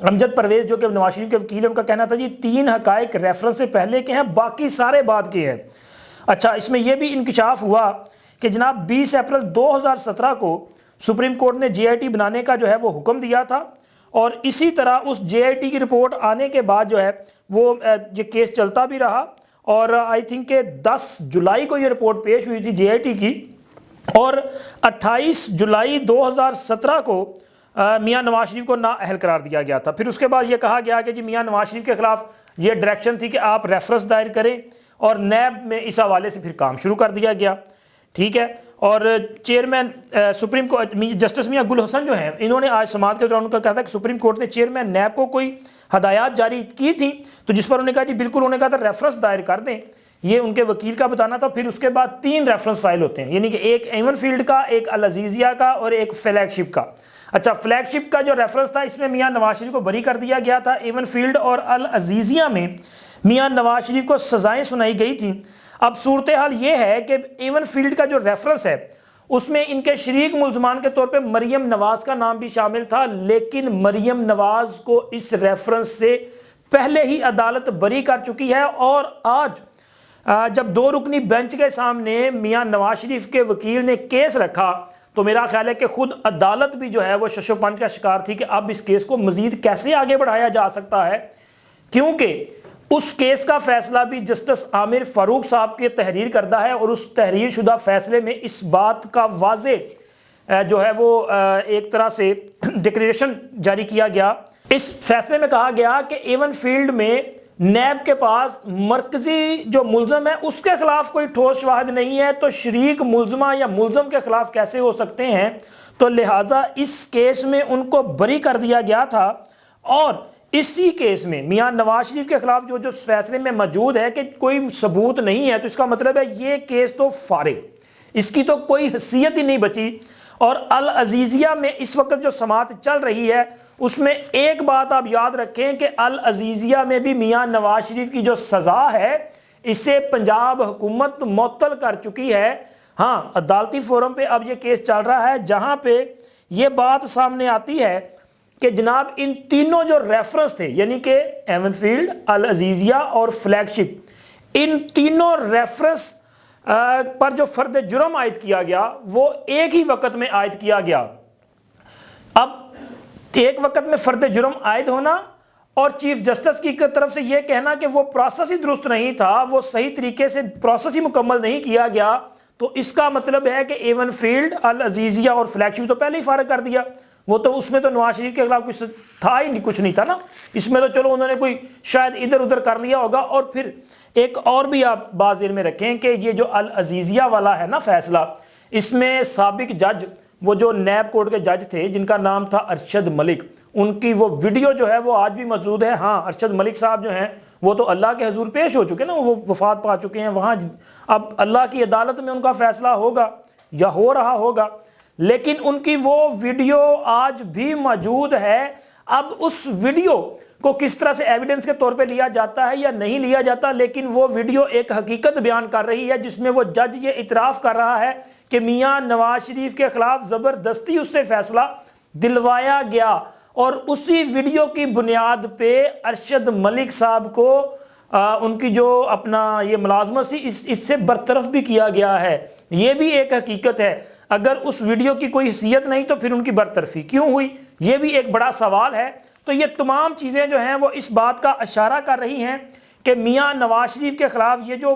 امجد پرویز جو کہ نواز شریف کے وکیل ہیں، ان کا کہنا تھا جی 3 حقائق ریفرنس سے پہلے کے ہیں، باقی سارے بعد کے ہیں۔ اچھا، اس میں یہ بھی انکشاف ہوا کہ جناب 20 اپریل 2017 کو سپریم کورٹ نے جے آئی ٹی بنانے کا جو ہے وہ حکم دیا تھا، اور اسی طرح اس جے آئی ٹی کی رپورٹ آنے کے بعد جو ہے وہ یہ کیس چلتا بھی رہا، اور آئی تھنک کہ 10 جولائی کو یہ رپورٹ پیش ہوئی تھی جے آئی ٹی کی، اور 28 جولائی 2017 کو میاں نواز شریف کو نااہل قرار دیا گیا تھا۔ پھر اس کے بعد یہ کہا گیا کہ جی میاں نواز شریف کے خلاف یہ ڈائریکشن تھی کہ آپ ریفرنس دائر کریں، اور نیب میں اس حوالے سے پھر کام شروع کر دیا گیا، ٹھیک ہے۔ اور چیئرمین سپریم کورٹ جسٹس میاں گل حسن جو ہیں، انہوں نے آج سماعت کے دوران ان کا کہا تھا کہ سپریم کورٹ نے چیئرمین نیب کو کوئی ہدایات جاری کی تھی، تو جس پر انہوں نے کہا جی بالکل، انہوں نے کہا تھا ریفرنس دائر کر دیں، یہ ان کے وکیل کا بتانا تھا۔ پھر اس کے بعد 3 ریفرنس فائل ہوتے ہیں، یعنی کہ ایک ایون فیلڈ کا، ایک العزیزیہ کا، اور ایک فلیگ شپ کا۔ اچھا، فلیگ شپ کا جو ریفرنس تھا اس میں میاں نواز شریف کو بری کر دیا گیا تھا، ایون فیلڈ اور العزیزیہ میں میاں نواز شریف کو سزائیں سنائی گئی تھیں۔ اب صورتحال یہ ہے کہ ایون فیلڈ کا جو ریفرنس ہے اس میں ان کے شریک ملزمان کے طور پہ مریم نواز کا نام بھی شامل تھا، لیکن مریم نواز کو اس ریفرنس سے پہلے ہی عدالت بری کر چکی ہے، اور آج جب 2 رکنی بینچ کے سامنے میاں نواز شریف کے وکیل نے کیس رکھا تو میرا خیال ہے کہ خود عدالت بھی جو ہے وہ شش و پنج کا شکار تھی کہ اب اس کیس کو مزید کیسے آگے بڑھایا جا سکتا ہے، کیونکہ اس کیس کا فیصلہ بھی جسٹس عامر فاروق صاحب کی تحریر کردہ ہے، اور اس تحریر شدہ فیصلے میں اس بات کا واضح جو ہے وہ ایک طرح سے ڈکلیریشن جاری کیا گیا۔ اس فیصلے میں کہا گیا کہ ایون فیلڈ میں نیب کے پاس مرکزی جو ملزم ہے اس کے خلاف کوئی ٹھوس شواہد نہیں ہے، تو شریک ملزمہ یا ملزم کے خلاف کیسے ہو سکتے ہیں، تو لہٰذا اس کیس میں ان کو بری کر دیا گیا تھا۔ اور اسی کیس میں میاں نواز شریف کے خلاف جو فیصلے میں موجود ہے کہ کوئی ثبوت نہیں ہے، تو اس کا مطلب ہے یہ کیس تو فارغ، اس کی تو کوئی حیثیت ہی نہیں بچی۔ اور العزیزیہ میں اس وقت جو سماعت چل رہی ہے اس میں ایک بات آپ یاد رکھیں کہ العزیزیہ میں بھی میاں نواز شریف کی جو سزا ہے اسے پنجاب حکومت معطل کر چکی ہے۔ ہاں، عدالتی فورم پہ اب یہ کیس چل رہا ہے جہاں پہ یہ بات سامنے آتی ہے کہ جناب ان تینوں جو ریفرنس تھے، یعنی کہ ایون فیلڈ، العزیزیہ اور فلیگ شپ، ان تینوں ریفرنس پر جو فرد جرم عائد کیا گیا وہ ایک ہی وقت میں عائد کیا گیا۔ اب ایک وقت میں فرد جرم عائد ہونا اور چیف جسٹس کی طرف سے یہ کہنا کہ وہ پروسیس ہی درست نہیں تھا، وہ صحیح طریقے سے پروسیس ہی مکمل نہیں کیا گیا، تو اس کا مطلب ہے کہ ایون فیلڈ، العزیزیہ اور فلیگ شپ تو پہلے ہی فارغ کر دیا۔ وہ تو اس میں تو نواز شریف کے خلاف کچھ تھا ہی نہیں، کچھ نہیں تھا نا، اس میں تو چلو انہوں نے کوئی شاید ادھر ادھر کر لیا ہوگا۔ اور پھر ایک اور بھی آپ بات ذہن میں رکھیں کہ یہ جو العزیزیہ والا ہے نا فیصلہ، اس میں سابق جج، وہ جو نیب کورٹ کے جج تھے جن کا نام تھا ارشد ملک، ان کی وہ ویڈیو جو ہے وہ آج بھی موجود ہے۔ ہاں، ارشد ملک صاحب جو ہیں وہ تو اللہ کے حضور پیش ہو چکے نا، وہ وفات پا چکے ہیں وہاں، اب اللہ کی عدالت میں ان کا فیصلہ ہوگا یا ہو رہا ہوگا، لیکن ان کی وہ ویڈیو آج بھی موجود ہے۔ اب اس ویڈیو کو کس طرح سے ایویڈنس کے طور پہ لیا جاتا ہے یا نہیں لیا جاتا، لیکن وہ ویڈیو ایک حقیقت بیان کر رہی ہے جس میں وہ جج یہ اعتراف کر رہا ہے کہ میاں نواز شریف کے خلاف زبردستی اس سے فیصلہ دلوایا گیا، اور اسی ویڈیو کی بنیاد پہ ارشد ملک صاحب کو ان کی جو اپنا یہ ملازمت تھی اس سے برطرف بھی کیا گیا ہے۔ یہ بھی ایک حقیقت ہے۔ اگر اس ویڈیو کی کوئی حیثیت نہیں تو پھر ان کی برطرفی کیوں ہوئی، یہ بھی ایک بڑا سوال ہے۔ تو یہ تمام چیزیں جو ہیں وہ اس بات کا اشارہ کر رہی ہیں کہ میاں نواز شریف کے خلاف یہ جو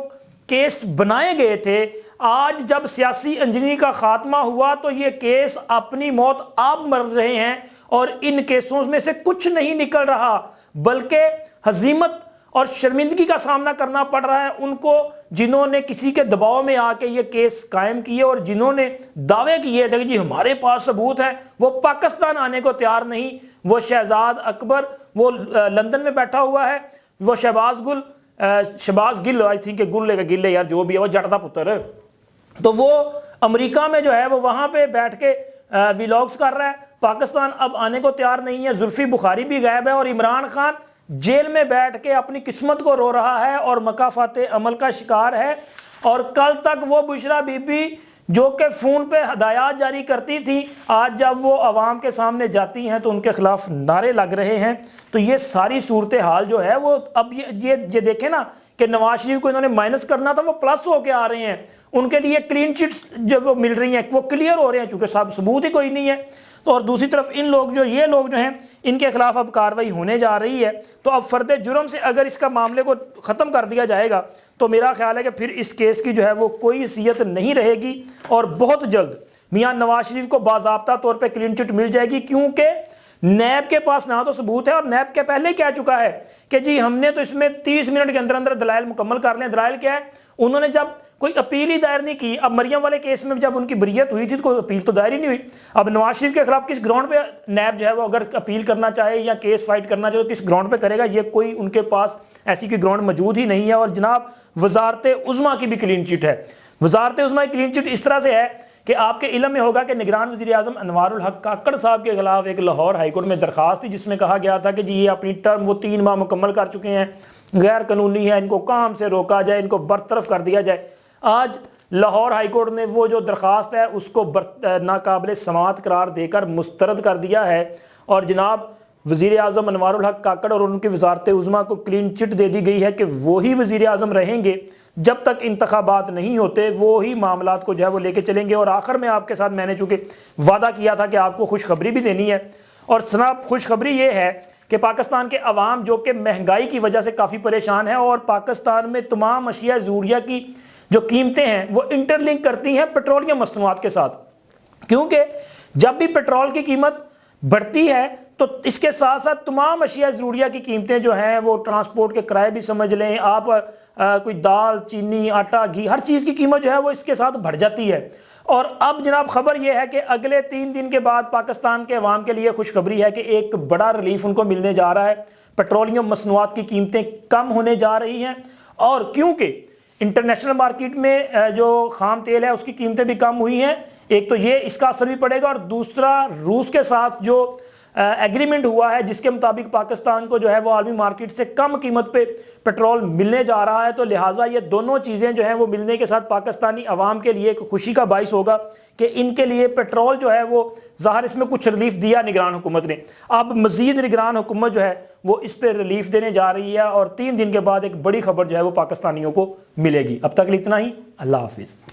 کیس بنائے گئے تھے، آج جب سیاسی انجینئرنگ کا خاتمہ ہوا تو یہ کیس اپنی موت آپ مر رہے ہیں، اور ان کیسوں میں سے کچھ نہیں نکل رہا، بلکہ ہزیمت اور شرمندگی کا سامنا کرنا پڑ رہا ہے ان کو جنہوں نے کسی کے دباؤ میں آ کے یہ کیس قائم کیے، اور جنہوں نے دعوے کیے تھے کہ جی ہمارے پاس ثبوت ہے، وہ پاکستان آنے کو تیار نہیں۔ وہ شہزاد اکبر وہ لندن میں بیٹھا ہوا ہے، وہ شہباز گل، آئی تھنک گل یار جو بھی ہے، وہ جٹ دا پتر، تو وہ امریکہ میں جو ہے وہ وہاں پہ بیٹھ کے ویلاگز کر رہا ہے۔ پاکستان اب آنے کو تیار نہیں ہے، زلفی بخاری بھی غائب ہے، اور عمران خان جیل میں بیٹھ کے اپنی قسمت کو رو رہا ہے اور مکافات عمل کا شکار ہے۔ اور کل تک وہ بشرا بی بی جو کہ فون پہ ہدایات جاری کرتی تھی، آج جب وہ عوام کے سامنے جاتی ہیں تو ان کے خلاف نعرے لگ رہے ہیں۔ تو یہ ساری صورتحال جو ہے وہ اب یہ دیکھیں نا کہ نواز شریف کو انہوں نے مائنس کرنا تھا، وہ پلس ہو کے آ رہے ہیں، ان کے لیے کلین چٹس جب وہ مل رہی ہیں وہ کلیئر ہو رہے ہیں چونکہ ثبوت ہی کوئی نہیں ہے۔ تو اور دوسری طرف یہ لوگ جو ہیں ان کے خلاف اب کارروائی ہونے جا رہی ہے۔ تو اب فرد جرم سے اگر اس کا معاملے کو ختم کر دیا جائے گا تو میرا خیال ہے کہ پھر اس کیس کی جو ہے وہ کوئی حیثیت نہیں رہے گی، اور بہت جلد میاں نواز شریف کو باضابطہ طور پہ کلین چٹ مل جائے گی، کیونکہ نیب کے پاس نہ تو ثبوت ہے، اور نیب کے پہلے کہہ چکا ہے کہ جی ہم نے تو اس میں 30 منٹ کے اندر اندر دلائل مکمل کر لیں۔ دلائل کیا ہے؟ انہوں نے جب کوئی اپیل ہی دائر نہیں کی۔ اب مریم والے کیس میں جب ان کی بریت ہوئی تھی تو کوئی اپیل تو دائر ہی نہیں ہوئی۔ اب نواز شریف کے خلاف کس گراؤنڈ پہ نیب جو ہے وہ اگر اپیل کرنا چاہے یا کیس فائٹ کرنا چاہے تو کس گراؤنڈ پہ کرے گا؟ یہ کوئی ان کے پاس ایسی کوئی گراؤنڈ موجود ہی نہیں ہے۔ اور جناب وزارت عظمیٰ کی بھی کلین چٹ ہے۔ وزارت عظمیٰ کی کلین چٹ اس طرح سے ہے کہ آپ کے علم میں ہوگا کہ نگران وزیر اعظم انوار الحق کاکڑ صاحب کے خلاف ایک لاہور ہائی کورٹ میں درخواست تھی جس میں کہا گیا تھا کہ جی یہ اپنی ٹرم وہ 3 ماہ مکمل کر چکے ہیں، غیر قانونی ہے، ان کو کام سے روکا جائے، ان کو برطرف کر دیا جائے۔ آج لاہور ہائی کورٹ نے وہ جو درخواست ہے اس کو ناقابل سماعت قرار دے کر مسترد کر دیا ہے، اور جناب وزیر اعظم انوار الحق کاکڑ اور ان کی وزارت عظمیٰ کو کلین چٹ دے دی گئی ہے کہ وہی وزیر اعظم رہیں گے جب تک انتخابات نہیں ہوتے، وہی معاملات کو جو ہے وہ لے کے چلیں گے۔ اور آخر میں آپ کے ساتھ میں نے چونکہ وعدہ کیا تھا کہ آپ کو خوشخبری بھی دینی ہے، اور جناب خوشخبری یہ ہے کہ پاکستان کے عوام جو کہ مہنگائی کی وجہ سے کافی پریشان ہے، اور پاکستان میں تمام اشیاء ضروریہ کی جو قیمتیں ہیں وہ انٹر لنک کرتی ہیں پیٹرولیم مصنوعات کے ساتھ، کیونکہ جب بھی پیٹرول کی قیمت بڑھتی ہے تو اس کے ساتھ ساتھ تمام اشیاء ضروریہ کی قیمتیں جو ہیں وہ ٹرانسپورٹ کے کرائے بھی سمجھ لیں آپ، کوئی دال، چینی، آٹا، گھی، ہر چیز کی قیمت جو ہے وہ اس کے ساتھ بڑھ جاتی ہے۔ اور اب جناب خبر یہ ہے کہ اگلے 3 دن کے بعد پاکستان کے عوام کے لیے خوشخبری ہے کہ ایک بڑا ریلیف ان کو ملنے جا رہا ہے۔ پیٹرولیم مصنوعات کی قیمتیں کم ہونے جا رہی ہیں، اور کیونکہ انٹرنیشنل مارکیٹ میں جو خام تیل ہے اس کی قیمتیں بھی کم ہوئی ہیں، ایک تو یہ اس کا اثر بھی پڑے گا، اور دوسرا روس کے ساتھ جو ایگریمنٹ ہوا ہے جس کے مطابق پاکستان کو جو ہے وہ عالمی مارکیٹ سے کم قیمت پہ پیٹرول ملنے جا رہا ہے، تو لہٰذا یہ دونوں چیزیں جو ہیں وہ ملنے کے ساتھ پاکستانی عوام کے لیے ایک خوشی کا باعث ہوگا کہ ان کے لیے پیٹرول جو ہے وہ ظاہر اس میں کچھ ریلیف دیا نگران حکومت نے، اب مزید نگران حکومت جو ہے وہ اس پہ ریلیف دینے جا رہی ہے، اور 3 دن کے بعد ایک بڑی خبر جو ہے وہ پاکستانیوں کو ملے گی۔ اب تک اتنا ہی، اللہ حافظ۔